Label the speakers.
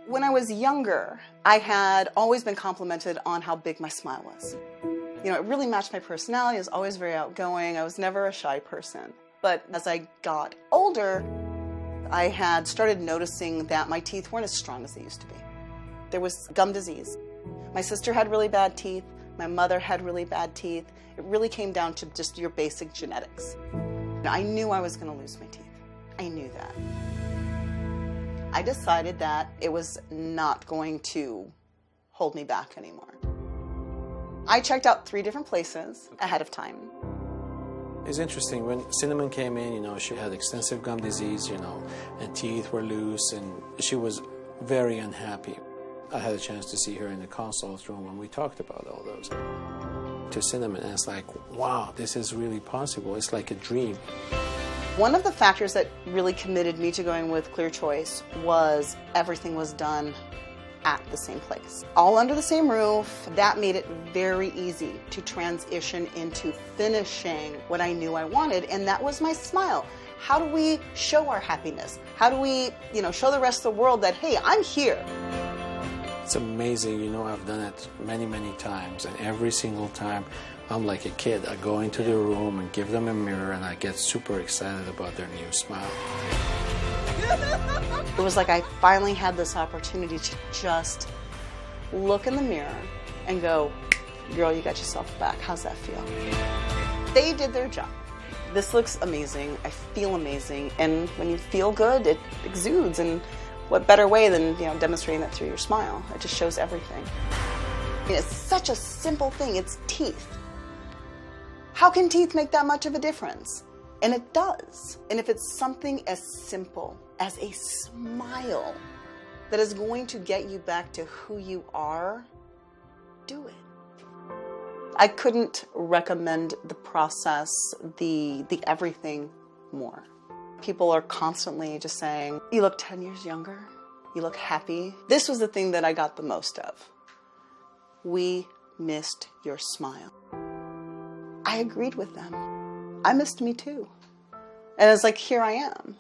Speaker 1: When I was younger, I had always been complimented on how big my smile was. You know, it really matched my personality. I was always very outgoing. I was never a shy person. But as I got older, I had started noticing that my teeth weren't as strong as they used to be. There was gum disease. My sister had really bad teeth. My mother had really bad teeth. It really came down to just your basic genetics. I knew I was going to lose my teeth. I knew that. I decided that it was not going to hold me back anymore. I checked out 3 different places ahead of time.
Speaker 2: It's interesting, when Cinnamon came in, she had extensive gum disease, and teeth were loose, and she was very unhappy. I had a chance to see her in the consult room when we talked about all those. To Cinnamon, and it's like, wow, this is really possible. It's like a dream.
Speaker 1: One of the factors that really committed me to going with ClearChoice was everything was done at the same place. All under the same roof. That made it very easy to transition into finishing what I knew I wanted, and that was my smile. How do we show our happiness? How do we, show the rest of the world that, hey, I'm here?
Speaker 2: It's amazing, I've done it many, many times, and every single time I'm like a kid. I go into the room and give them a mirror, and I get super excited about their new smile.
Speaker 1: It was like I finally had this opportunity to just look in the mirror and go, girl, you got yourself back. How's that feel? They did their job. This looks amazing. I feel amazing. And when you feel good, it exudes. And what better way than demonstrating that through your smile? It just shows everything. It's such a simple thing. It's teeth. How can teeth make that much of a difference? And it does. And if it's something as simple as a smile that is going to get you back to who you are, do it. I couldn't recommend the process, the everything more. People are constantly just saying, you look 10 years younger, you look happy. This was the thing that I got the most of. We missed your smile. I agreed with them. I missed me too. And it's like, here I am.